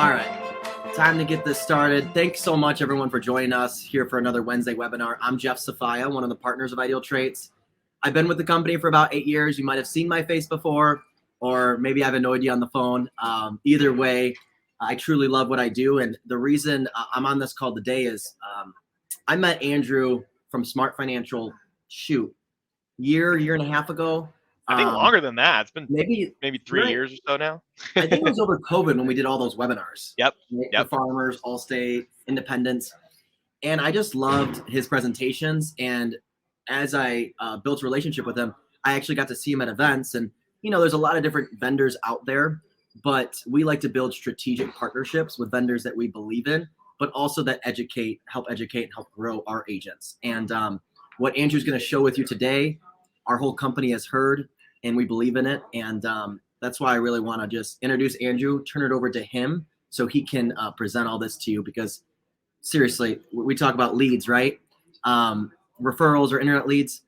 All right, time to get this started. Thanks so much, everyone, for joining us here for another Wednesday webinar. I'm Jeff Sophiea, one of the partners of IdealTraits. I've been with the company for about 8 years. You might have seen my face before, or maybe I've annoyed you on the phone. Either way, I truly love what I do. And the reason I'm on this call today is I met Andrew from SmartFinancial, year and a half ago. I think longer than that. It's been maybe 3 years or so now. I think it was over COVID when we did all those webinars. Yep. For farmers, Allstate, independents. And I just loved his presentations. And as I built a relationship with him, I actually got to see him at events. And, you know, there's a lot of different vendors out there, but we like to build strategic partnerships with vendors that we believe in, but also that help educate and help grow our agents. And what Andrew's going to show with you today, our whole company has heard, and we believe in it. And that's why I really want to just introduce Andrew, turn it over to him so he can present all this to you, because seriously, we talk about leads, right? Referrals or internet leads.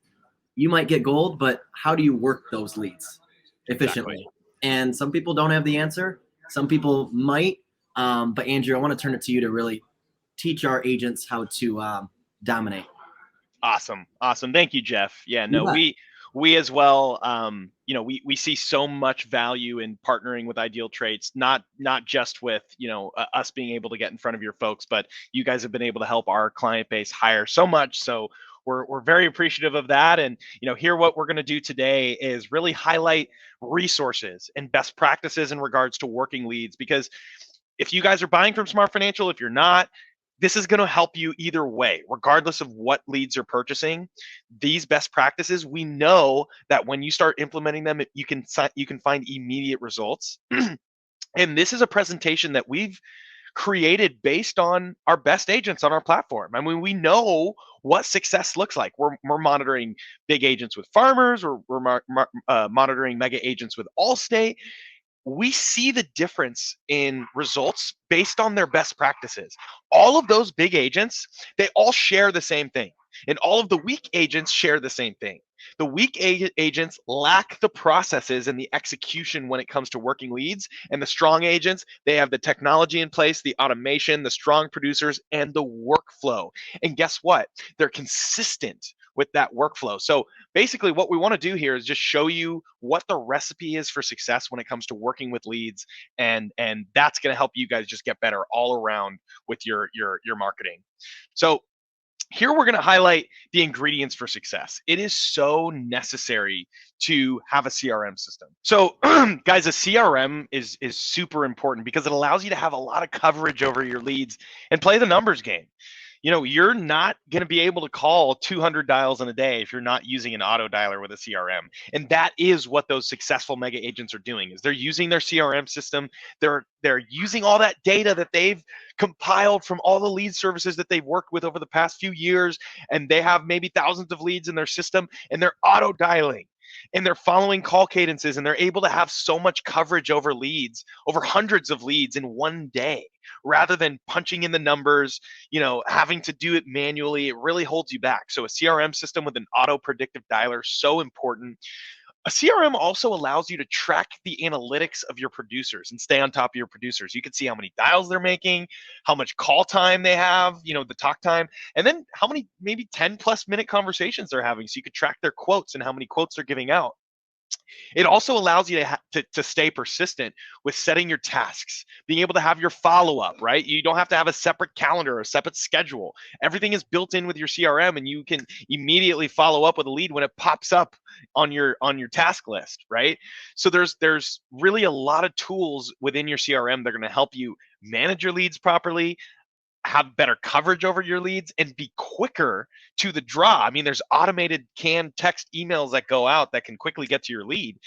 You might get gold, but how do you work those leads efficiently? Exactly. And some people don't have the answer. Some people might. But Andrew, I want to turn it to you to really teach our agents how to dominate. Awesome. Thank you, Jeff. Yeah, no, we as well, we see so much value in partnering with IdealTraits, not just with, us being able to get in front of your folks, but you guys have been able to help our client base hire so much. So we're very appreciative of that. And, here what we're going to do today is really highlight resources and best practices in regards to working leads. Because if you guys are buying from SmartFinancial, if you're not, this is going to help you either way, regardless of what leads you're purchasing. These best practices, we know that when you start implementing them, you can find immediate results. And this is a presentation that we've created based on our best agents on our platform. I mean, we know what success looks like. We're monitoring big agents with farmers, or we're monitoring mega agents with Allstate. We see the difference in results based on their best practices. All of those big agents, they all share the same thing. And all of the weak agents share the same thing. The weak agents lack the processes and the execution when it comes to working leads. And the strong agents, they have the technology in place, the automation, the strong producers, and the workflow. And guess what? They're consistent with that workflow. So basically what we want to do here is just show you what the recipe is for success when it comes to working with leads. And that's going to help you guys just get better all around with your marketing. So here we're going to highlight the ingredients for success. It is so necessary to have a CRM system. So guys, a CRM is super important because it allows you to have a lot of coverage over your leads and play the numbers game. You're not going to be able to call 200 dials in a day if you're not using an auto dialer with a CRM. And that is what those successful mega agents are doing, is they're using their CRM system. They're using all that data that they've compiled from all the lead services that they've worked with over the past few years. And they have maybe thousands of leads in their system, and they're auto dialing. And they're following call cadences, and they're able to have so much coverage over leads, over hundreds of leads in one day, rather than punching in the numbers, having to do it manually. It really holds you back. So a CRM system with an auto predictive dialer, so important. A CRM also allows you to track the analytics of your producers and stay on top of your producers. You can see how many dials they're making, how much call time they have, the talk time, and then how many maybe 10+ minute conversations they're having. So you could track their quotes and how many quotes they're giving out. It also allows you to stay persistent with setting your tasks, being able to have your follow-up, right? You don't have to have a separate calendar or a separate schedule. Everything is built in with your CRM, and you can immediately follow up with a lead when it pops up on your task list, right? So there's really a lot of tools within your CRM that are going to help you manage your leads properly, have better coverage over your leads, and be quicker to the draw. I mean, there's automated canned text emails that go out that can quickly get to your lead.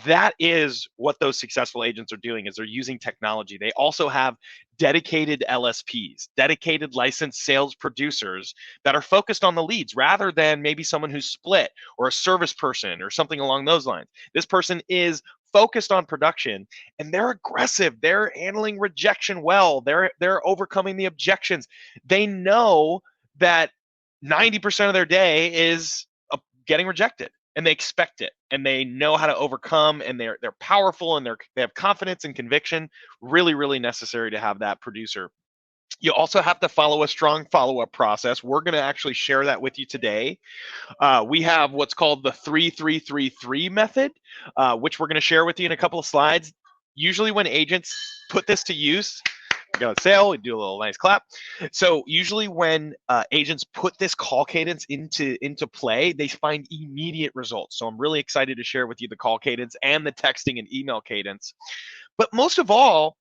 That is what those successful agents are doing, is they're using technology. They also have dedicated LSPs, dedicated licensed sales producers that are focused on the leads, rather than maybe someone who's split, or a service person or something along those lines. This person is focused on production, and they're aggressive. They're handling rejection well. They're overcoming the objections. They know that 90% of their day is getting rejected. and they expect it, and they know how to overcome, and they're powerful, and they have confidence and conviction. Really, really necessary to have that producer. You also have to follow a strong follow-up process. We're going to actually share that with you today. We have what's called the 3-3-3-3 method, which we're going to share with you in a couple of slides. Usually when agents put this to use, we got a sale, we do a little nice clap. So usually when agents put this call cadence into play, they find immediate results. So I'm really excited to share with you the call cadence and the texting and email cadence. But most of all,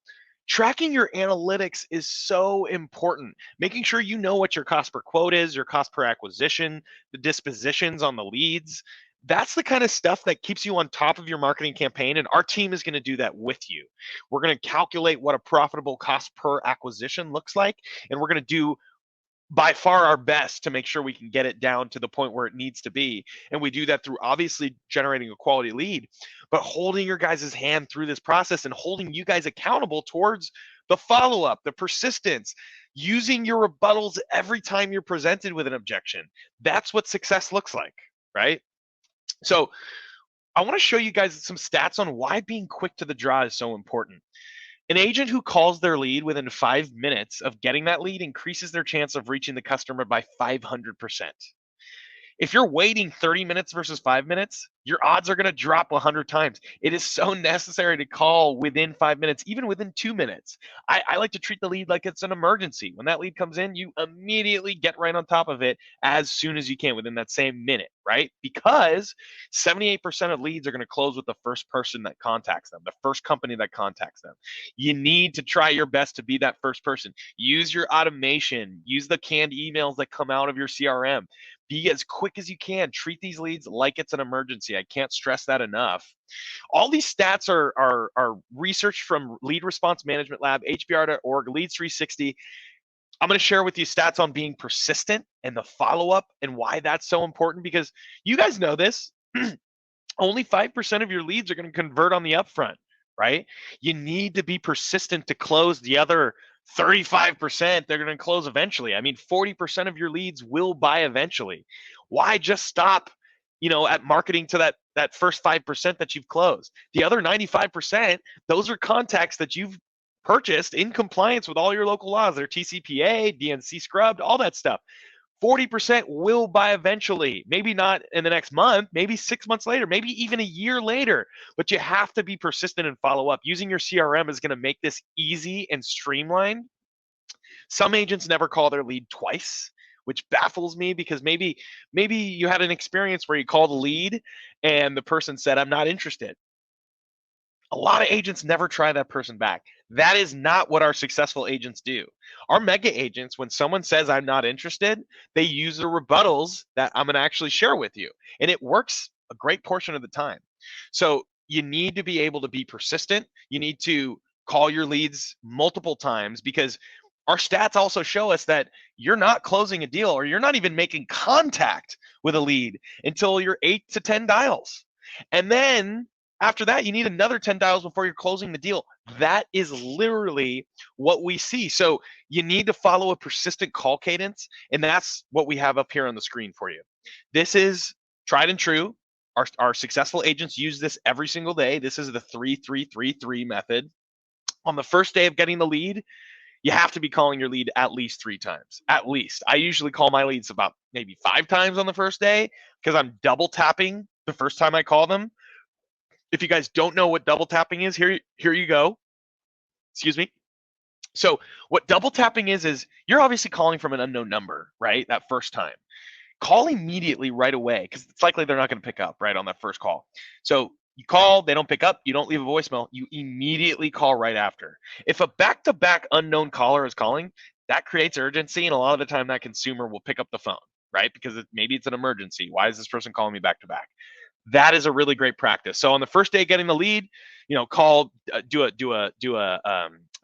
tracking your analytics is so important. Making sure you know what your cost per quote is, your cost per acquisition, the dispositions on the leads. That's the kind of stuff that keeps you on top of your marketing campaign, and our team is going to do that with you. We're going to calculate what a profitable cost per acquisition looks like, and we're going to do by far our best to make sure we can get it down to the point where it needs to be. And we do that through obviously generating a quality lead, but holding your guys' hand through this process and holding you guys accountable towards the follow-up, the persistence, using your rebuttals every time you're presented with an objection. That's what success looks like, right? So I want to show you guys some stats on why being quick to the draw is so important. An agent who calls their lead within 5 minutes of getting that lead increases their chance of reaching the customer by 500%. If you're waiting 30 minutes versus 5 minutes, your odds are going to drop 100 times. It is so necessary to call within 5 minutes, even within 2 minutes. I like to treat the lead like it's an emergency. When that lead comes in, you immediately get right on top of it as soon as you can within that same minute, right? Because 78% of leads are going to close with the first person that contacts them, the first company that contacts them. You need to try your best to be that first person. Use your automation. Use the canned emails that come out of your CRM. Be as quick as you can. Treat these leads like it's an emergency. I can't stress that enough. All these stats are research from Lead Response Management Lab, HBR.org, Leads 360. I'm going to share with you stats on being persistent and the follow-up and why that's so important, because you guys know this. Only 5% of your leads are going to convert on the upfront, right? You need to be persistent to close the other 35%. They're going to close eventually. I mean, 40% of your leads will buy eventually. Why just stop, at marketing to that first 5% that you've closed? The other 95%, those are contacts that you've purchased in compliance with all your local laws. They're TCPA, DNC scrubbed, all that stuff. 40% will buy eventually, maybe not in the next month, maybe 6 months later, maybe even a year later, but you have to be persistent and follow up. Using your CRM is going to make this easy and streamlined. Some agents never call their lead twice, which baffles me, because maybe you had an experience where you called a lead and the person said, "I'm not interested." A lot of agents never try that person back. That is not what our successful agents do. Our mega agents, when someone says, "I'm not interested," they use the rebuttals that I'm going to actually share with you. And it works a great portion of the time. So you need to be able to be persistent. You need to call your leads multiple times, because our stats also show us that you're not closing a deal, or you're not even making contact with a lead until you're 8 to 10 dials. And then after that, you need another 10 dials before you're closing the deal. That is literally what we see. So you need to follow a persistent call cadence, and that's what we have up here on the screen for you. This is tried and true. Our successful agents use this every single day. This is the 3-3-3-3 method. On the first day of getting the lead, you have to be calling your lead at least 3 times. At least. I usually call my leads about maybe 5 times on the first day, because I'm double tapping the first time I call them. If you guys don't know what double tapping is, here you go. Excuse me. So what double tapping is you're obviously calling from an unknown number, right? That first time. Call immediately right away, because it's likely they're not going to pick up right on that first call. So you call, they don't pick up, you don't leave a voicemail, you immediately call right after. If a back-to-back unknown caller is calling, that creates urgency, and a lot of the time that consumer will pick up the phone, right? Because maybe it's an emergency. Why is this person calling me back-to-back? That is a really great practice. So on the first day getting the lead, call, do a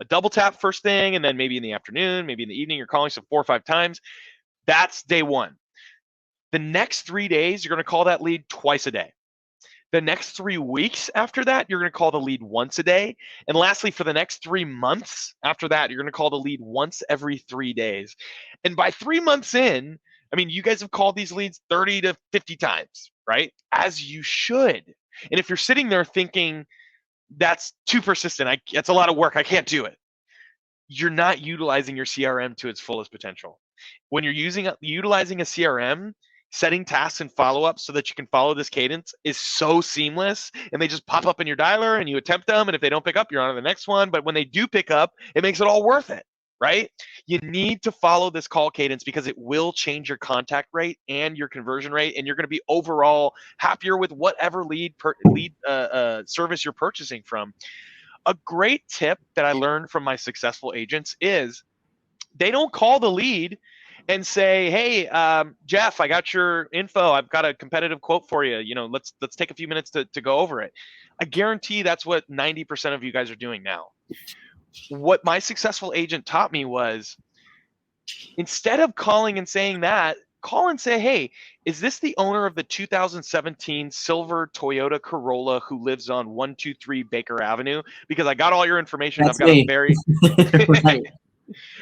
double tap first thing, and then maybe in the afternoon, maybe in the evening, you're calling 4 or 5 times. That's day 1. The next 3 days, you're going to call that lead twice a day. The next 3 weeks after that, you're going to call the lead once a day. And lastly, for the next 3 months after that, you're going to call the lead once every 3 days. And by 3 months in, I mean, you guys have called these leads 30 to 50 times, right? As you should. And if you're sitting there thinking that's too persistent, that's a lot of work, I can't do it, you're not utilizing your CRM to its fullest potential. When you're utilizing a CRM, setting tasks and follow-ups so that you can follow this cadence is so seamless, and they just pop up in your dialer and you attempt them, and if they don't pick up, you're on to the next one. But when they do pick up, it makes it all worth it, right? You need to follow this call cadence because it will change your contact rate and your conversion rate, and you're going to be overall happier with whatever lead service you're purchasing from. A great tip that I learned from my successful agents is they don't call the lead and say, "Hey, Jeff, I got your info. I've got a competitive quote for you. Let's take a few minutes to go over it." I guarantee that's what 90% of you guys are doing now. What my successful agent taught me was, instead of calling and saying that, call and say, "Hey, is this the owner of the 2017 silver Toyota Corolla who lives on 123 Baker Avenue? Because I got all your information. That's I've got me. a very Right.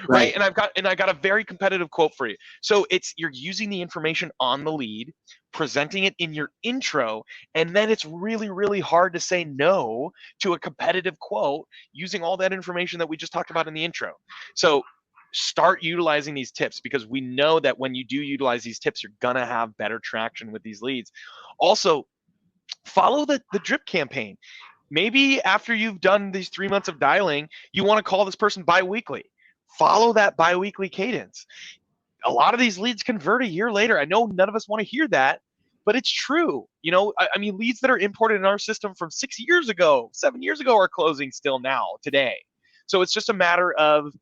right, and I got a very competitive quote for you." So you're using the information on the lead, presenting it in your intro, and then it's really, really hard to say no to a competitive quote using all that information that we just talked about in the intro. So start utilizing these tips, because we know that when you do utilize these tips, you're gonna have better traction with these leads. Also, follow the drip campaign. Maybe after you've done these 3 months of dialing, you want to call this person bi-weekly. Follow that bi-weekly cadence. A lot of these leads convert a year later. I know none of us want to hear that, but it's true. I mean, leads that are imported in our system from 6 years ago, 7 years ago are closing still now, today. So it's just a matter of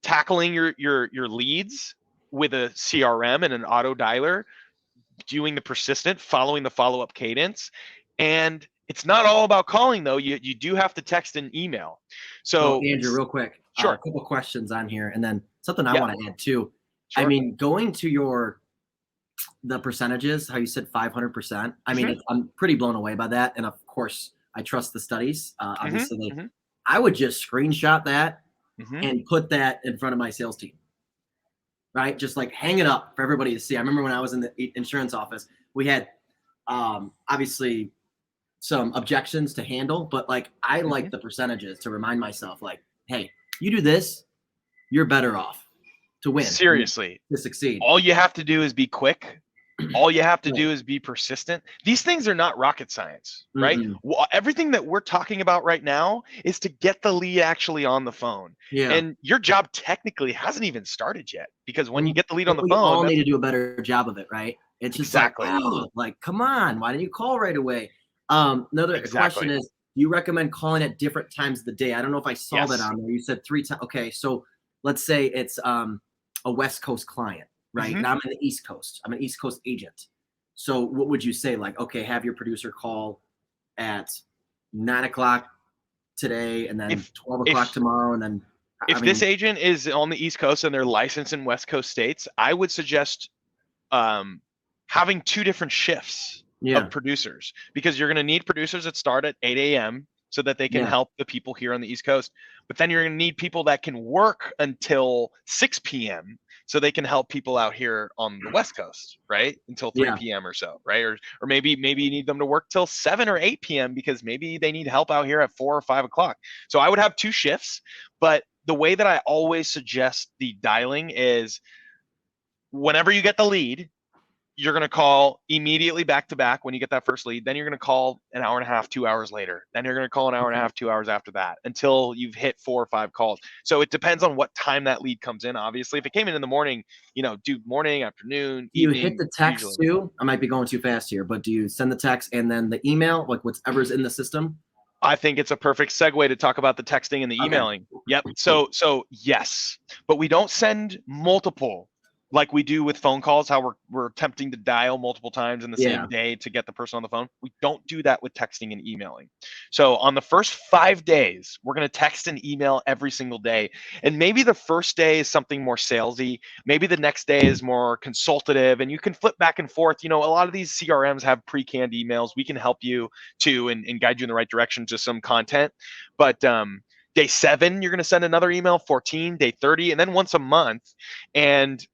tackling your leads with a CRM and an auto dialer, doing the persistent, following the follow-up cadence. And it's not all about calling, though. You do have to text and email. So Andrew, real quick, sure. A couple questions on here, and then something I Yep. want to add too. Sure. I mean, going to the percentages, how you said 500%. I mean, I'm pretty blown away by that, and of course, I trust the studies. Obviously, I would just screenshot that and put that in front of my sales team. Right, just like hang it up for everybody to see. I remember when I was in the insurance office, we had obviously some objections to handle, but like I like the percentages to remind myself, like, hey, you do this, you're better off to win. Seriously, to succeed. All you have to do is be quick. All you have to do is be persistent. These things are not rocket science, right? Well, everything that we're talking about right now is to get the lead actually on the phone. Yeah. And your job technically hasn't even started yet, because when you get the lead on the phone, we all need to do a better job of it, right? It's just exactly like, come on, why didn't you call right away? Another question is, do you recommend calling at different times of the day? I don't know if I saw that on there. You said 3 times. Okay, so let's say it's a West Coast client. Right. And I'm in the East Coast. I'm an East Coast agent. So what would you say? Like, okay, have your producer call at 9 o'clock today, and then 12 o'clock tomorrow. And then if this agent is on the East Coast and they're licensed in West Coast states, I would suggest having 2 different shifts of producers, because you're going to need producers that start at 8 a.m. so that they can help the people here on the East Coast. But then you're going to need people that can work until 6 p.m. so they can help people out here on the West Coast, right? Until 3 p.m. or so, right? Or maybe you need them to work till 7 or 8 p.m. because maybe they need help out here at 4 or 5 o'clock. So I would have 2 shifts. But the way that I always suggest the dialing is, whenever you get the lead, you're going to call immediately back to back when you get that first lead. Then you're going to call an hour and a half, 2 hours later. Then you're going to call an hour and a half, 2 hours after that, until you've hit 4 or 5 calls. So it depends on what time that lead comes in. Obviously, if it came in the morning, do morning, afternoon, evening. You hit the text too? I might be going too fast here, but do you send the text and then the email, like whatever's in the system? I think it's a perfect segue to talk about the texting and the emailing. Yep. So yes, but we don't send multiple like we do with phone calls, how we're attempting to dial multiple times in the same day to get the person on the phone. We don't do that with texting and emailing. So on the first 5 days, we're going to text and email every single day. And maybe the first day is something more salesy. Maybe the next day is more consultative, and you can flip back and forth. A lot of these CRMs have pre-canned emails. We can help you too and guide you in the right direction to some content. But day 7, you're going to send another email, 14, day 30, and then once a month. And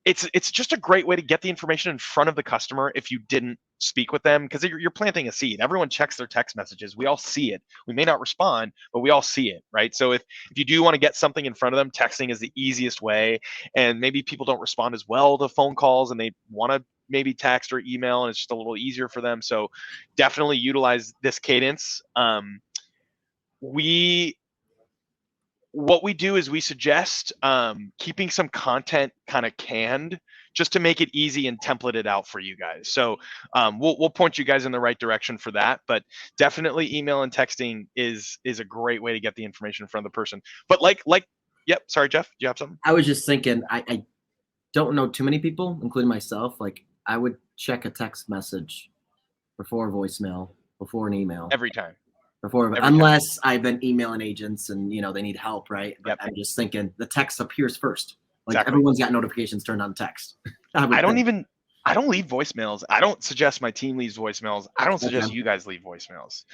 it's just a great way to get the information in front of the customer if you didn't speak with them, because you're planting a seed. Everyone checks their text messages. We all see it. We may not respond, but we all see it, right? So if you do want to get something in front of them, texting is the easiest way. And maybe people don't respond as well to phone calls, and they want to maybe text or email, and it's just a little easier for them. So definitely utilize this cadence. We What we do is we suggest keeping some content kind of canned, just to make it easy and template it out for you guys. So we'll point you guys in the right direction for that. But definitely email and texting is a great way to get the information in front of the person. But yep. Sorry, Jeff, do you have something? I was just thinking, I don't know too many people, including myself. Like, I would check a text message before a voicemail, before an email. Every time. Unless I've been emailing agents and they need help, right? But Yep. I'm just thinking the text appears first. Like, Exactly. everyone's got notifications turned on text. I don't leave voicemails. I don't suggest my team leaves voicemails. I don't suggest you guys leave voicemails.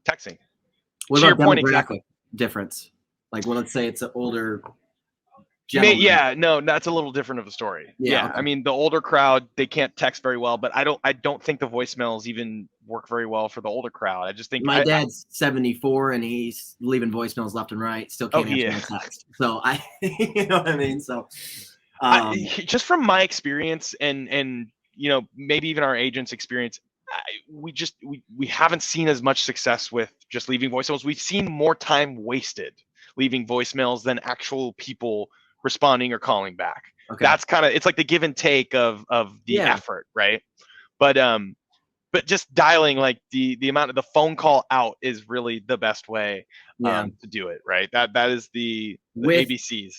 Texting. What To your about point, demographic exactly. difference? Like, well, let's say it's an older gentleman. Yeah, no, that's a little different of a story. Yeah, okay. I mean, the older crowd, they can't text very well, but I don't think the voicemails even work very well for the older crowd. I just think my dad's 74 and he's leaving voicemails left and right. Still can't answer my text. So you know what I mean? So just from my experience and maybe even our agents' experience, we haven't seen as much success with just leaving voicemails. We've seen more time wasted leaving voicemails than actual people responding or calling back. Okay. That's kind of, it's like the give and take of the effort, right? But just dialing, like the amount of the phone call out is really the best way to do it, right? That is the ABCs.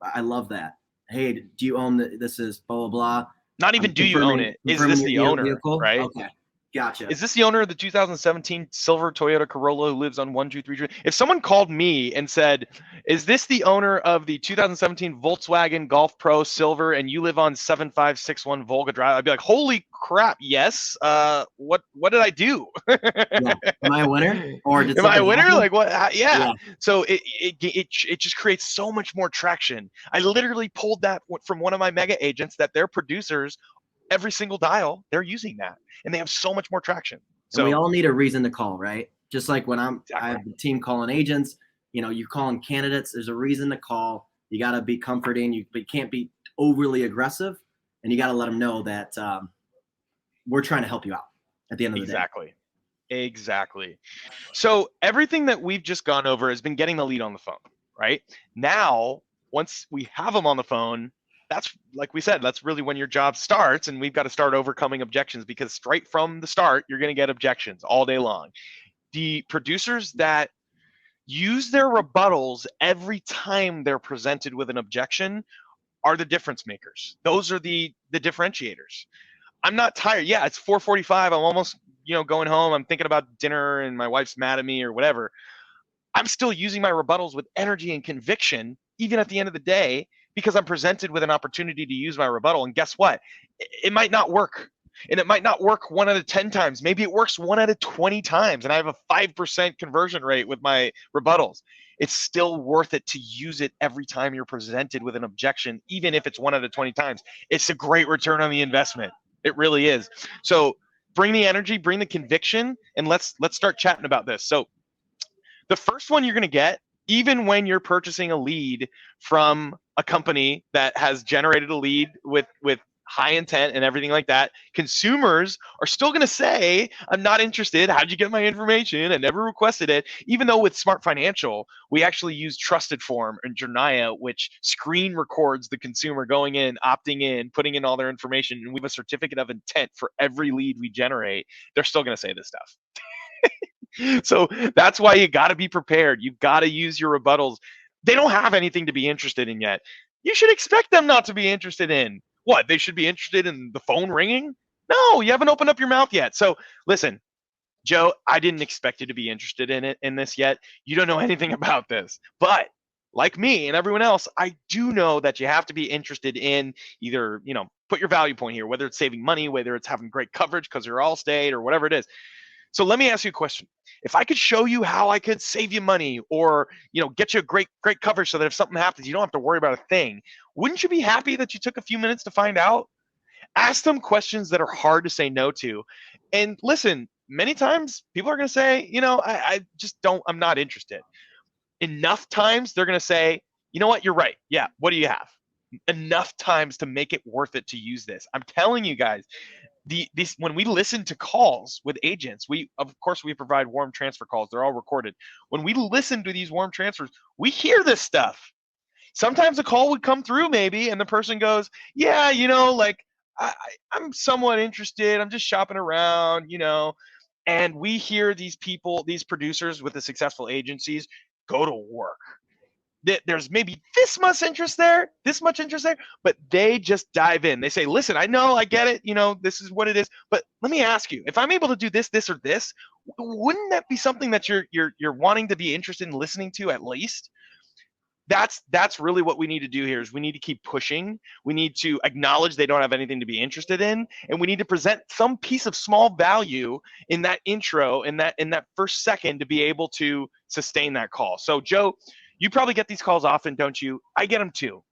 I love that. Hey, do you own this is blah blah blah. Not even do you own it? Is this the owner? Vehicle? Right? Okay. Gotcha. Is this the owner of the 2017 silver Toyota Corolla who lives on 123? If someone called me and said, "Is this the owner of the 2017 Volkswagen Golf Pro Silver and you live on 7561 Volga Drive?" I'd be like, "Holy crap, yes. What did I do? Am I a winner? Or am I a winner? Happen? Like what? Yeah. So it just creates so much more traction. I literally pulled that from one of my mega agents that their producers, every single dial, they're using that, and they have so much more traction. So and we all need a reason to call, right? Just like when I have the team calling agents, you're calling candidates. There's a reason to call. You got to be comforting. But you can't be overly aggressive, and you got to let them know that we're trying to help you out at the end of the day. Exactly. So everything that we've just gone over has been getting the lead on the phone, right? Now, once we have them on the phone, that's, like we said, that's really when your job starts, and we've got to start overcoming objections, because straight from the start, you're going to get objections all day long. The producers that use their rebuttals every time they're presented with an objection are the difference makers. Those are the differentiators. I'm not tired. Yeah, it's 4:45. I'm almost, going home. I'm thinking about dinner and my wife's mad at me or whatever. I'm still using my rebuttals with energy and conviction, even at the end of the day, because I'm presented with an opportunity to use my rebuttal. And guess what? It might not work. And it might not work 1 out of 10 times. Maybe it works 1 out of 20 times. And I have a 5% conversion rate with my rebuttals. It's still worth it to use it every time you're presented with an objection, even if it's 1 out of 20 times. It's a great return on the investment. It really is. So bring the energy, bring the conviction, and let's start chatting about this. So the first one you're going to get, even when you're purchasing a lead from a company that has generated a lead with high intent and everything like that, consumers are still going to say, "I'm not interested. How'd you get my information? I never requested it." Even though with SmartFinancial, we actually use Trusted Form and Journia, which screen records the consumer going in, opting in, putting in all their information, and we have a certificate of intent for every lead we generate. They're still going to say this stuff. So that's why you got to be prepared. You've got to use your rebuttals. They don't have anything to be interested in yet. You should expect them not to be interested in. What? They should be interested in the phone ringing? No, you haven't opened up your mouth yet. So listen, Joe, I didn't expect you to be interested in this yet. You don't know anything about this. But like me and everyone else, I do know that you have to be interested in either, put your value point here, whether it's saving money, whether it's having great coverage because you're Allstate or whatever it is. So let me ask you a question. if I could show you how I could save you money or, get you a great coverage so that if something happens, you don't have to worry about a thing, wouldn't you be happy that you took a few minutes to find out? Ask them questions that are hard to say no to. And listen, many times people are going to say, I just don't, I'm not interested. Enough times they're going to say, you know what, you're right. Yeah, what do you have? Enough times to make it worth it to use this. I'm telling you guys, when we listen to calls with agents, we provide warm transfer calls. They're all recorded. When we listen to these warm transfers, we hear this stuff. Sometimes a call would come through maybe, and the person goes, yeah, like I'm somewhat interested. I'm just shopping around, and we hear these people, these producers with the successful agencies go to work. There's maybe this much interest there, but they just dive in. They say, listen, I know, I get it. This is what it is. But let me ask you, if I'm able to do this, this, or this, wouldn't that be something that you're wanting to be interested in listening to at least? That's really what we need to do here is we need to keep pushing. We need to acknowledge they don't have anything to be interested in, and we need to present some piece of small value in that intro, in that first second, to be able to sustain that call. So Joe, you probably get these calls often, don't you? I get them too.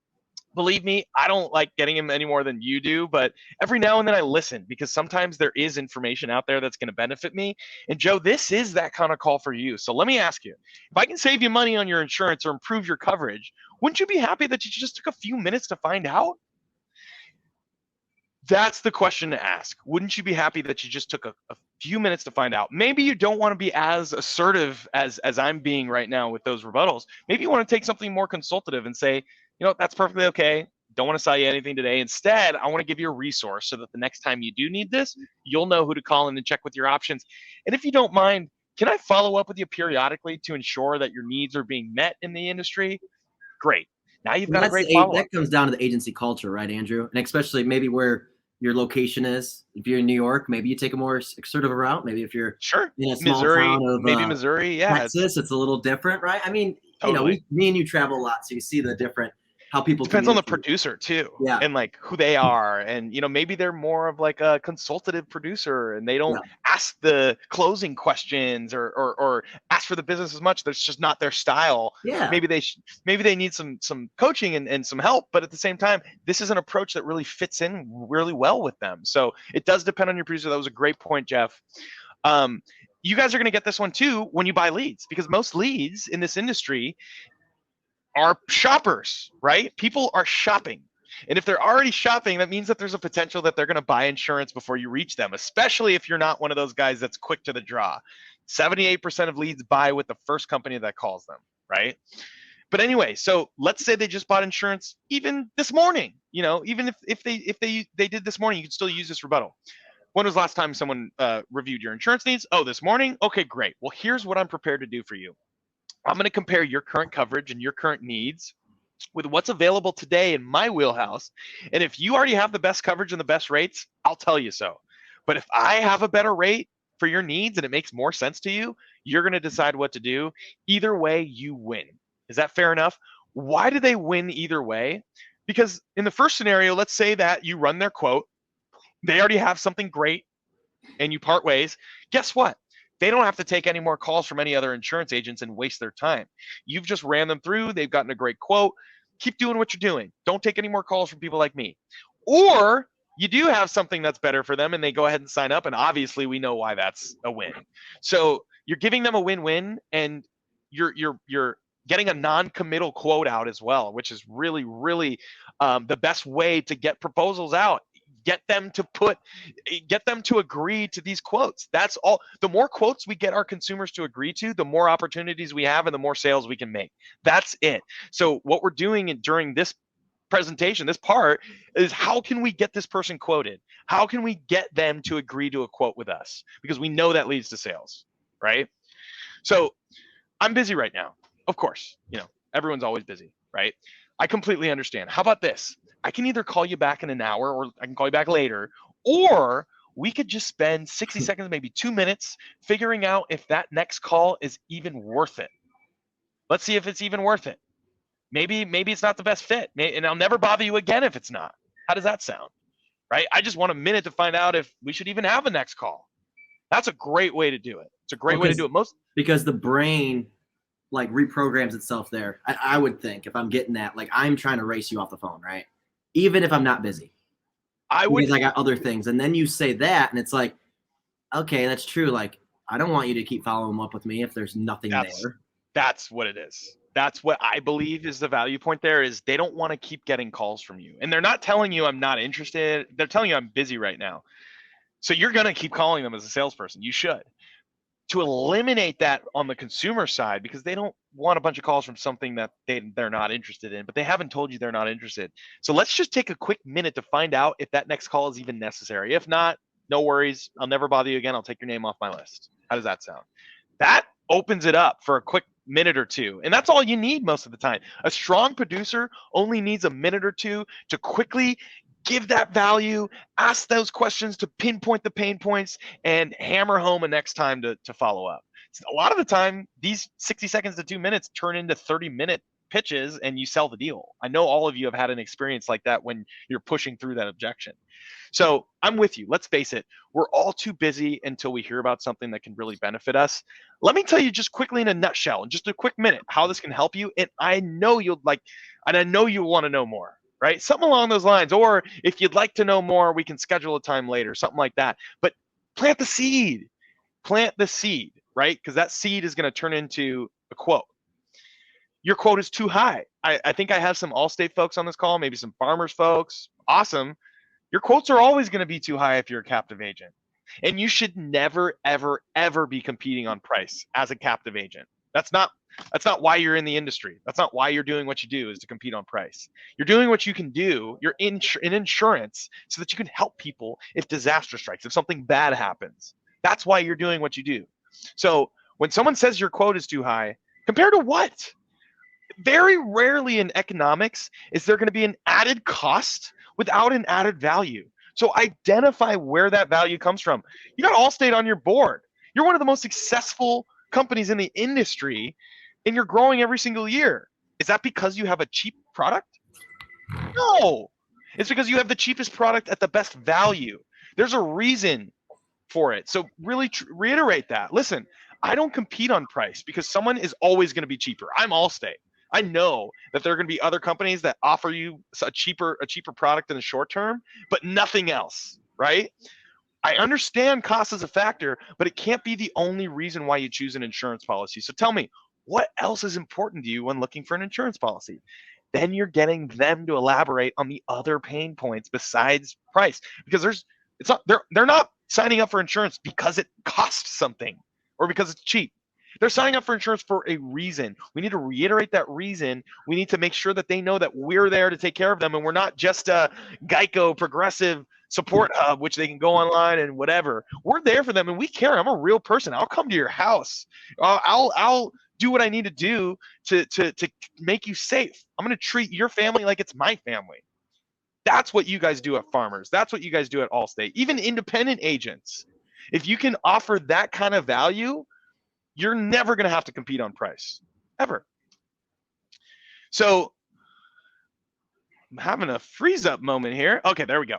Believe me, I don't like getting them any more than you do, but every now and then I listen because sometimes there is information out there that's going to benefit me. And Joe, this is that kind of call for you. So let me ask you, if I can save you money on your insurance or improve your coverage, wouldn't you be happy that you just took a few minutes to find out? That's the question to ask. Wouldn't you be happy that you just took a few minutes to find out? Maybe you don't want to be as assertive as I'm being right now with those rebuttals. Maybe you want to take something more consultative and say, that's perfectly okay. Don't want to sell you anything today. Instead, I want to give you a resource so that the next time you do need this, you'll know who to call in and check with your options. And if you don't mind, can I follow up with you periodically to ensure that your needs are being met in the industry? Great. Now you've got a great follow-up. That comes down to the agency culture, right, Andrew? And especially maybe where your location is. If you're in New York, maybe you take a more assertive route. Maybe if you're in a small town of Missouri, yeah, Texas, it's a little different, right? I mean, totally. Me and you travel a lot, so you see the different how people depends on the producer too, and like who they are, and maybe they're more of like a consultative producer and they don't ask the closing questions or ask for the business as much. That's just not their style. Maybe they need some coaching and some help, but at the same time, this is an approach that really fits in really well with them. So it does depend on your producer. That was a great point, Jeff. You guys are going to get this one too when you buy leads, because most leads in this industry are shoppers, right? People are shopping. And if they're already shopping, that means that there's a potential that they're going to buy insurance before you reach them, especially if you're not one of those guys that's quick to the draw. 78% of leads buy with the first company that calls them, right? But anyway, so let's say they just bought insurance even this morning. Even if they did this morning, you can still use this rebuttal. When was the last time someone reviewed your insurance needs? Oh, this morning? Okay, great. Well, here's what I'm prepared to do for you. I'm going to compare your current coverage and your current needs with what's available today in my wheelhouse. And if you already have the best coverage and the best rates, I'll tell you so. But if I have a better rate for your needs and it makes more sense to you, you're going to decide what to do. Either way, you win. Is that fair enough? Why do they win either way? Because in the first scenario, let's say that you run their quote, they already have something great, and you part ways. Guess what? They don't have to take any more calls from any other insurance agents and waste their time. You've just ran them through. They've gotten a great quote. Keep doing what you're doing. Don't take any more calls from people like me. Or you do have something that's better for them and they go ahead and sign up. And obviously we know why that's a win. So you're giving them a win-win, and you're getting a non-committal quote out as well, which is really, really the best way to get proposals out. Get them to agree to these quotes. That's all. The more quotes we get our consumers to agree to, the more opportunities we have and the more sales we can make. That's it. So what we're doing during this presentation, this part, is how can we get this person quoted? How can we get them to agree to a quote with us? Because we know that leads to sales, right? So I'm busy right now. Of course, everyone's always busy, right? I completely understand. How about this? I can either call you back in an hour, or I can call you back later, or we could just spend 60 seconds, maybe 2 minutes, figuring out if that next call is even worth it. Let's see if it's even worth it. Maybe it's not the best fit, and I'll never bother you again if it's not. How does that sound? Right? I just want a minute to find out if we should even have a next call. That's a great way to do it. It's a great way to do it. Because the brain like reprograms itself there. I would think, if I'm getting that, like I'm trying to race you off the phone, right? Even if I'm not busy. Because I got other things. And then you say that and it's like, okay, that's true. Like, I don't want you to keep following up with me if there's nothing there. That's what it is. That's what I believe is the value point there, is they don't want to keep getting calls from you. And they're not telling you I'm not interested. They're telling you I'm busy right now. So you're going to keep calling them as a salesperson. You should. To eliminate that on the consumer side, because they don't want a bunch of calls from something that they're not interested in, but they haven't told you they're not interested. So let's just take a quick minute to find out if that next call is even necessary. If not, no worries. I'll never bother you again. I'll take your name off my list. How does that sound? That opens it up for a quick minute or two. And that's all you need most of the time. A strong producer only needs a minute or two to quickly give that value, ask those questions to pinpoint the pain points, and hammer home a next time to follow up. A lot of the time, these 60 seconds to 2 minutes turn into 30-minute pitches and you sell the deal. I know all of you have had an experience like that when you're pushing through that objection. So I'm with you. Let's face it. We're all too busy until we hear about something that can really benefit us. Let me tell you just quickly in a nutshell, in just a quick minute, how this can help you. And I know you'll want to know more, right? Something along those lines. Or if you'd like to know more, we can schedule a time later, something like that. But plant the seed, right? Because that seed is going to turn into a quote. Your quote is too high. I think I have some Allstate folks on this call, maybe some Farmers folks. Awesome. Your quotes are always going to be too high if you're a captive agent. And you should never, ever, ever be competing on price as a captive agent. That's not why you're in the industry. That's not why you're doing what you do, is to compete on price. You're doing what you can do. You're in insurance so that you can help people if disaster strikes, if something bad happens. That's why you're doing what you do. So when someone says your quote is too high, compared to what? Very rarely in economics is there going to be an added cost without an added value. So identify where that value comes from. You got Allstate on your board. You're one of the most successful companies in the industry, and you're growing every single year. Is that because you have a cheap product? No. It's because you have the cheapest product at the best value. There's a reason for it. So really reiterate that. Listen, I don't compete on price because someone is always going to be cheaper. I'm Allstate. I know that there are going to be other companies that offer you a cheaper product in the short term, but nothing else, right? I understand cost is a factor, but it can't be the only reason why you choose an insurance policy. So tell me, what else is important to you when looking for an insurance policy? Then you're getting them to elaborate on the other pain points besides price, because they're not signing up for insurance because it costs something or because it's cheap. They're signing up for insurance for a reason. We need to reiterate that reason. We need to make sure that they know that we're there to take care of them, and we're not just a Geico Progressive support hub, which they can go online and whatever. We're there for them, and we care. I'm a real person. I'll come to your house. I'll do what I need to do to make you safe. I'm going to treat your family like it's my family. That's what you guys do at Farmers. That's what you guys do at Allstate. Even independent agents. If you can offer that kind of value, you're never going to have to compete on price, ever. So I'm having a freeze up moment here. Okay, there we go.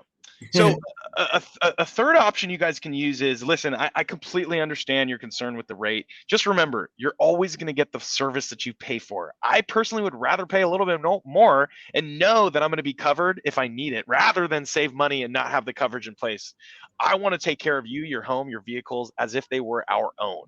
So a third option you guys can use is, listen, I completely understand your concern with the rate. Just remember, you're always going to get the service that you pay for. I personally would rather pay a little bit more and know that I'm going to be covered if I need it, rather than save money and not have the coverage in place. I want to take care of you, your home, your vehicles as if they were our own.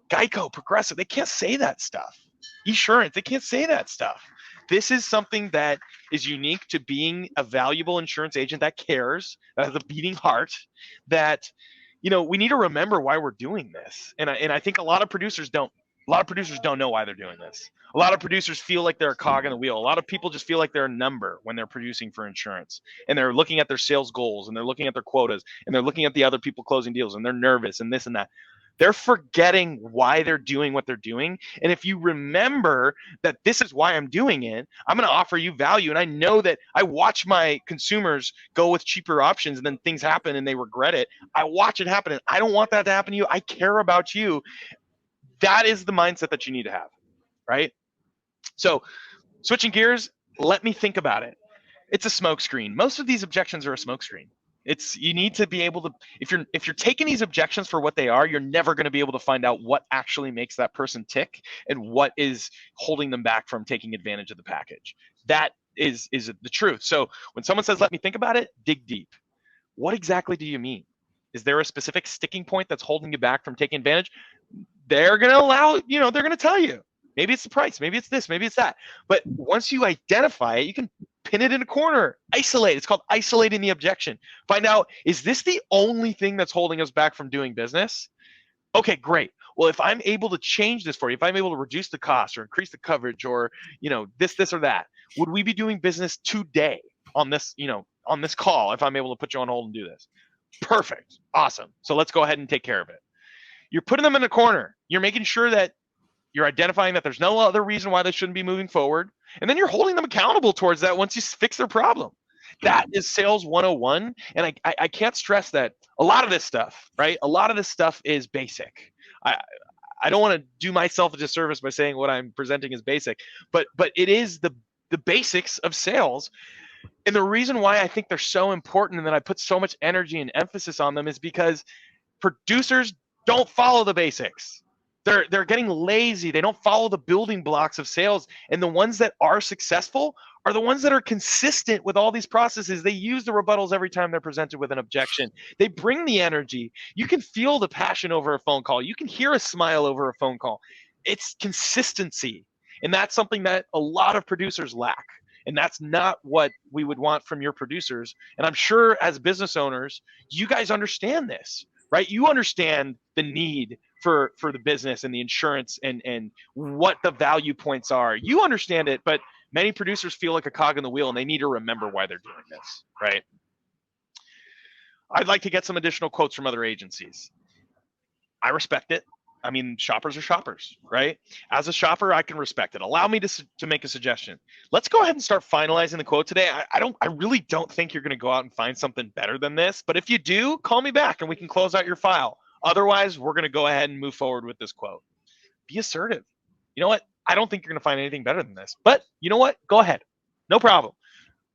Geico, Progressive, they can't say that stuff. Esurance, they can't say that stuff. This is something that is unique to being a valuable insurance agent that cares, that has a beating heart, that, we need to remember why we're doing this. And I think a lot of producers don't know why they're doing this. A lot of producers feel like they're a cog in the wheel. A lot of people just feel like they're a number when they're producing for insurance, and they're looking at their sales goals, and they're looking at their quotas, and they're looking at the other people closing deals, and they're nervous and this and that. They're forgetting why they're doing what they're doing. And if you remember that this is why I'm doing it, I'm going to offer you value. And I know that I watch my consumers go with cheaper options, and then things happen and they regret it. I watch it happen, and I don't want that to happen to you. I care about you. That is the mindset that you need to have, right? So switching gears, let me think about it. It's a smokescreen. Most of these objections are a smokescreen. You need to be able to, if you're taking these objections for what they are, you're never going to be able to find out what actually makes that person tick and what is holding them back from taking advantage of the package. That is the truth. So when someone says, let me think about it, dig deep. What exactly do you mean? Is there a specific sticking point that's holding you back from taking advantage? They're going to allow, they're going to tell you. Maybe it's the price, maybe it's this, maybe it's that. But once you identify it, you can pin it in a corner, isolate. It's called isolating the objection. Find out, is this the only thing that's holding us back from doing business? Okay, great. Well, if I'm able to change this for you, if I'm able to reduce the cost or increase the coverage or, this or that, would we be doing business today on this, on this call if I'm able to put you on hold and do this? Perfect. Awesome. So let's go ahead and take care of it. You're putting them in a corner. You're making sure that you're identifying that there's no other reason why they shouldn't be moving forward. And then you're holding them accountable towards that once you fix their problem. That is sales 101. And I can't stress that a lot of this stuff, right? A lot of this stuff is basic. I don't want to do myself a disservice by saying what I'm presenting is basic, but it is the basics of sales. And the reason why I think they're so important and that I put so much energy and emphasis on them is because producers don't follow the basics. They're getting lazy. They don't follow the building blocks of sales. And the ones that are successful are the ones that are consistent with all these processes. They use the rebuttals every time they're presented with an objection. They bring the energy. You can feel the passion over a phone call. You can hear a smile over a phone call. It's consistency. And that's something that a lot of producers lack. And that's not what we would want from your producers. And I'm sure as business owners, you guys understand this, right? You understand the need for the business and the insurance and what the value points are. You understand it, but many producers feel like a cog in the wheel and they need to remember why they're doing this, right? I'd like to get some additional quotes from other agencies. I respect it. I mean, shoppers are shoppers, right? As a shopper, I can respect it. Allow me to make a suggestion. Let's go ahead and start finalizing the quote today. I really don't think you're going to go out and find something better than this, but if you do, call me back and we can close out your file. Otherwise, we're going to go ahead and move forward with this quote. Be assertive. You know what? I don't think you're going to find anything better than this, but you know what? Go ahead. No problem.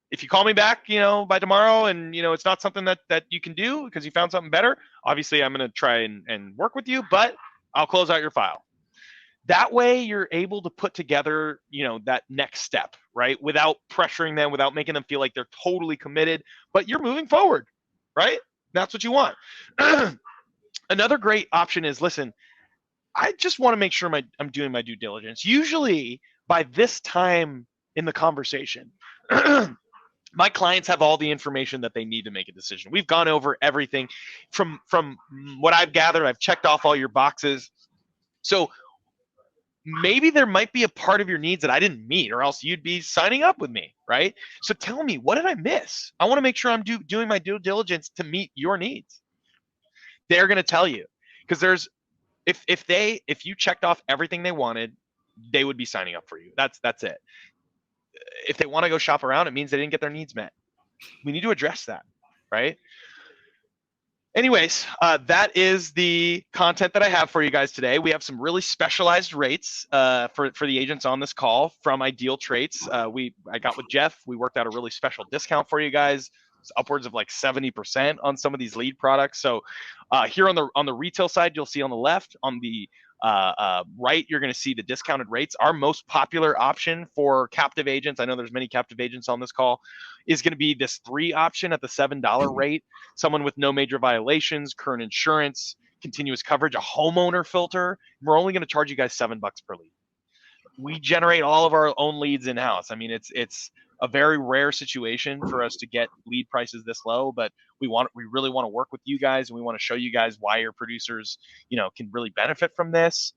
If you call me back, by tomorrow and, it's not something that you can do because you found something better, obviously I'm going to try and work with you, but I'll close out your file. That way you're able to put together, that next step, right? Without pressuring them, without making them feel like they're totally committed, but you're moving forward, right? That's what you want. Another great option is, listen, I just want to make sure I'm doing my due diligence. Usually by this time in the conversation, my clients have all the information that they need to make a decision. We've gone over everything from what I've gathered. I've checked off all your boxes. So maybe there might be a part of your needs that I didn't meet, or else you'd be signing up with me, right? So tell me, what did I miss? I want to make sure I'm doing my due diligence to meet your needs. They're going to tell you, because if you checked off everything they wanted, they would be signing up for you. That's it. If they want to go shop around, it means they didn't get their needs met. We need to address that, right? Anyways, that is the content that I have for you guys today. We have some really specialized rates for the agents on this call from IdealTraits. I got with Jeff. We worked out a really special discount for you guys. It's upwards of like 70% on some of these lead products. So here on the retail side, you'll see on the left. On the right, you're going to see the discounted rates. Our most popular option for captive agents, I know there's many captive agents on this call, is going to be this 3 option at the $7 rate. Someone with no major violations, current insurance, continuous coverage, a homeowner filter. We're only going to charge you guys $7 per lead. We generate all of our own leads in-house. I mean, it's a very rare situation for us to get lead prices this low, but we really want to work with you guys, and we want to show you guys why your producers, can really benefit from this.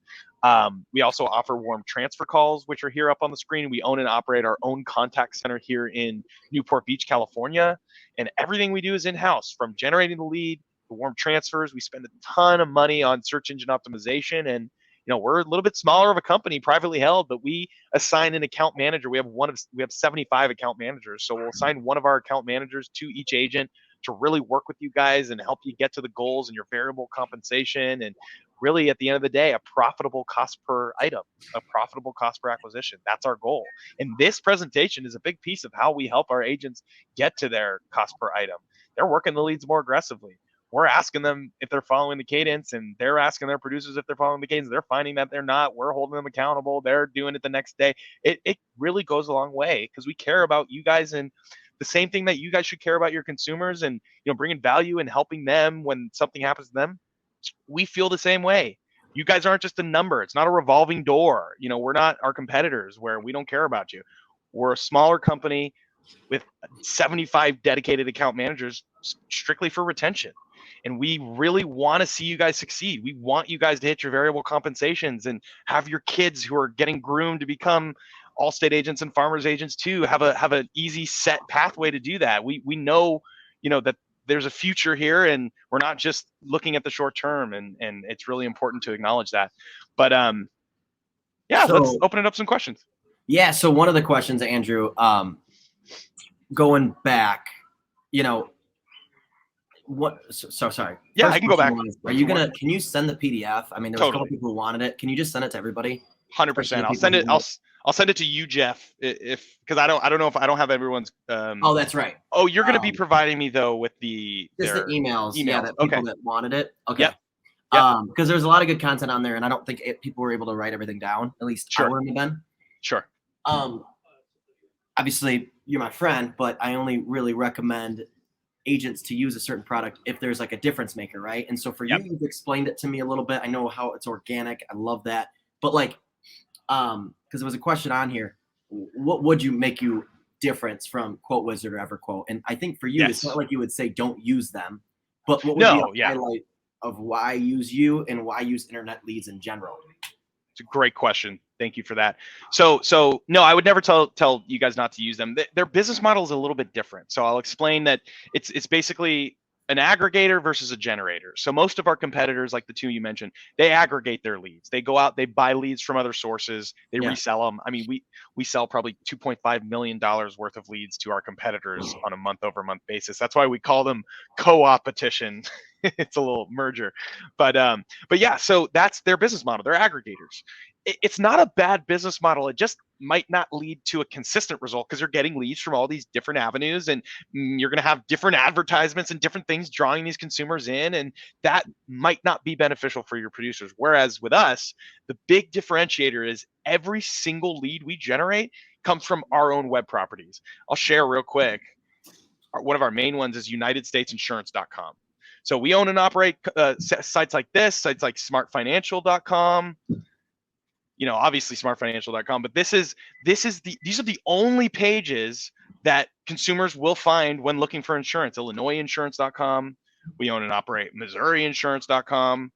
We also offer warm transfer calls, which are here up on the screen. We own and operate our own contact center here in Newport Beach, California, and everything we do is in-house, from generating the lead, the warm transfers. We spend a ton of money on search engine optimization, and we're a little bit smaller of a company, privately held, but we assign an account manager. We have 75 account managers. So we'll assign one of our account managers to each agent to really work with you guys and help you get to the goals and your variable compensation. And really, at the end of the day, a profitable cost per item, a profitable cost per acquisition. That's our goal. And this presentation is a big piece of how we help our agents get to their cost per item. they're working the leads more aggressively. We're asking them if they're following the cadence, and they're asking their producers if they're following the cadence. They're finding that they're not. We're holding them accountable. They're doing it the next day. It really goes a long way because we care about you guys, and the same thing that you guys should care about your consumers, and bringing value and helping them when something happens to them. We feel the same way. You guys aren't just a number. It's not a revolving door. We're not our competitors where we don't care about you. We're a smaller company with 75 dedicated account managers strictly for retention. And we really want to see you guys succeed. We want you guys to hit your variable compensations and have your kids who are getting groomed to become Allstate agents and Farmers agents too have an easy set pathway to do that. We know, that there's a future here, and we're not just looking at the short term, and it's really important to acknowledge that. But let's open it up some questions. Yeah. So one of the questions, Andrew, going back, sorry. Yeah, I can go back. Can you send the PDF? I mean, there was a couple people who wanted it. Can you just send it to everybody? 100%. I'll send it. I'll send it to you, Jeff, because I don't know if I don't have everyone's. Oh, that's right. Oh, you're going to be providing me though with the emails. Yeah, that people that wanted it. Okay. Yep. Because there's a lot of good content on there, and I don't think people were able to write everything down. At least I wouldn't have been. Sure. Obviously, you're my friend, but I only really recommend agents to use a certain product if there's like a difference maker, right? And so for you, you've explained it to me a little bit. I know how it's organic. I love that. But because there was a question on here, what would make you difference from Quote Wizard or EverQuote? And I think for you, it's not like you would say don't use them, but what would be a highlight of why use you and why use internet leads in general? It's a great question. Thank you for that. So no, I would never tell you guys not to use them. Their business model is a little bit different. So I'll explain that it's basically an aggregator versus a generator. So most of our competitors, like the two you mentioned, they aggregate their leads. They go out, they buy leads from other sources, they resell them. I mean, we sell probably $2.5 million worth of leads to our competitors on a month-over-month basis. That's why we call them co-opetition. It's a little merger, but yeah. So that's their business model. They're aggregators. It's not a bad business model. It just might not lead to a consistent result because you're getting leads from all these different avenues, and you're going to have different advertisements and different things drawing these consumers in, and that might not be beneficial for your producers. Whereas with us, the big differentiator is every single lead we generate comes from our own web properties. I'll share real quick. One of our main ones is UnitedStatesInsurance.com. So we own and operate sites like this, sites like SmartFinancial.com. Obviously SmartFinancial.com, but these are the only pages that consumers will find when looking for insurance. IllinoisInsurance.com. We own and operate MissouriInsurance.com.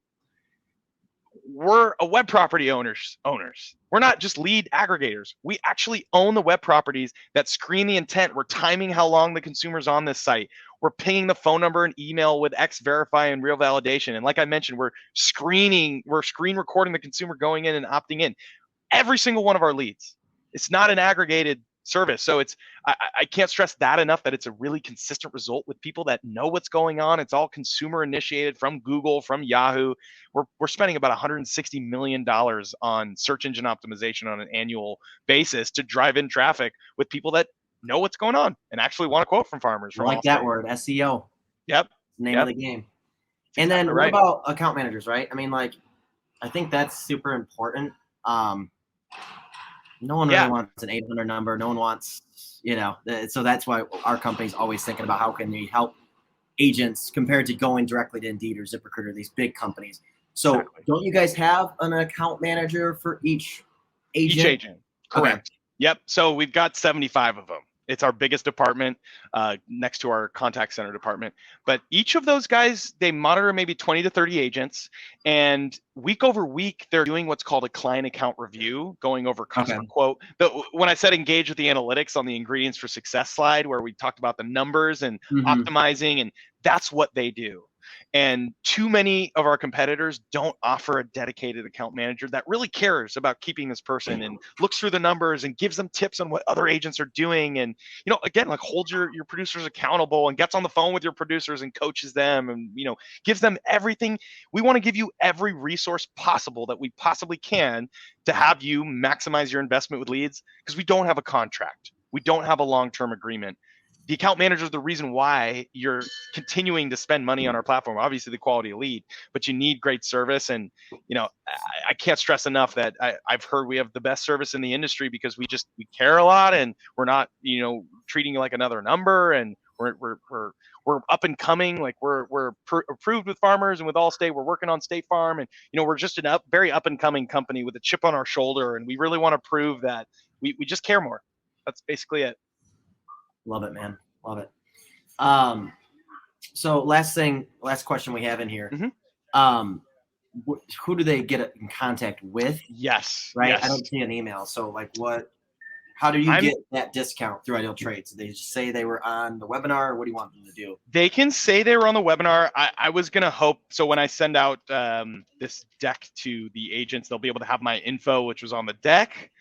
We're a web property owners. We're not just lead aggregators. We actually own the web properties that screen the intent. We're timing how long the consumer's on this site. We're pinging the phone number and email with X verify and real validation. And like I mentioned, we're screen recording the consumer going in and opting in. Every single one of our leads. It's not an aggregated service. So I can't stress that enough, that it's a really consistent result with people that know what's going on. It's all consumer initiated from Google, from Yahoo. We're spending about $160 million on search engine optimization on an annual basis to drive in traffic with people that know what's going on and actually want to quote from farmers. I like that word, SEO. Yep. Name of the game. And then what about account managers, right? I mean, I think that's super important. No one really wants an 800 number. No one wants, so that's why our company's always thinking about how can we help agents compared to going directly to Indeed or ZipRecruiter, these big companies. So don't you guys have an account manager for each agent? Each agent, correct. Okay. Yep. So we've got 75 of them. It's our biggest department next to our contact center department. But each of those guys, they monitor maybe 20 to 30 agents. And week over week, they're doing what's called a client account review, going over customer quote. When I said engage with the analytics on the ingredients for success slide, where we talked about the numbers and optimizing, and that's what they do. And too many of our competitors don't offer a dedicated account manager that really cares about keeping this person and looks through the numbers and gives them tips on what other agents are doing. And, again, holds your producers accountable and gets on the phone with your producers and coaches them and, gives them everything. We want to give you every resource possible that we possibly can to have you maximize your investment with leads, because we don't have a contract. We don't have a long-term agreement. the account manager is the reason why you're continuing to spend money on our platform. Obviously, the quality lead, but you need great service. And I can't stress enough that I've heard we have the best service in the industry because we care a lot, and we're not treating you like another number, and we're up and coming. Like we're approved with Farmers and with Allstate. We're working on State Farm, and we're just very up and coming company with a chip on our shoulder, and we really want to prove that we just care more. That's basically it. Love it, man. Love it. So last question we have in here. Mm-hmm. Who do they get in contact with? Yes. Right. Yes. I don't see an email. So how do you get that discount through IdealTraits? Did they just say they were on the webinar, or what do you want them to do? They can say they were on the webinar. I was going to hope. So when I send out this deck to the agents, they'll be able to have my info, which was on the deck.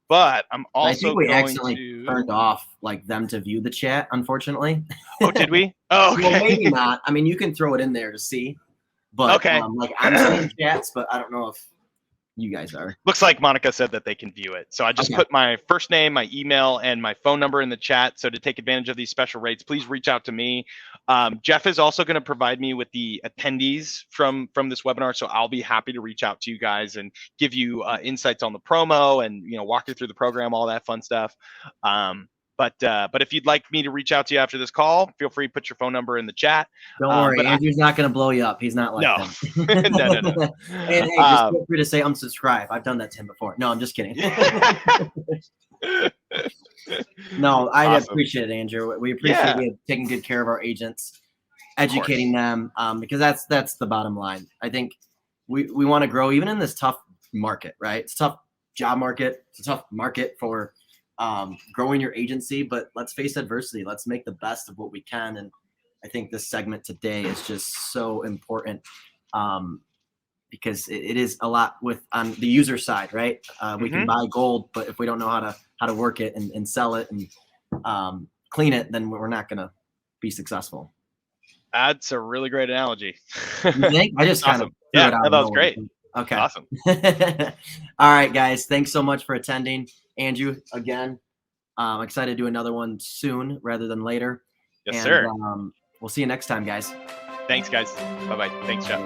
But I'm also I think we accidentally turned off them to view the chat, unfortunately. Oh, did we? Oh, okay. Well, maybe not. I mean, you can throw it in there to see. But okay. I'm seeing chats, but I don't know if you guys are. Looks like Monica said that they can view it. So I just put my first name, my email, and my phone number in the chat. So to take advantage of these special rates, please reach out to me. Jeff is also going to provide me with the attendees from this webinar. So I'll be happy to reach out to you guys and give you insights on the promo and walk you through the program, all that fun stuff. But if you'd like me to reach out to you after this call, feel free to put your phone number in the chat. Don't worry, Andrew's not going to blow you up. He's not like that. No. And hey, just feel free to say unsubscribe. I've done that to him before. No, I'm just kidding. No, I appreciate it, Andrew. We appreciate you taking good care of our agents, educating them, because that's the bottom line. I think we want to grow even in this tough market, right? It's a tough job market. It's a tough market for growing your agency, but let's face adversity. Let's make the best of what we can. And I think this segment today is just so important because it is a lot on the user side, right? We can buy gold, but if we don't know how to work it and sell it and clean it, then we're not going to be successful. That's a really great analogy. You think? I just kind of that was great. Okay. Awesome. All right, guys. Thanks so much for attending. Andrew, again, I'm excited to do another one soon rather than later. Yes, sir. We'll see you next time, guys. Thanks, guys. Bye-bye. Thanks, Jeff.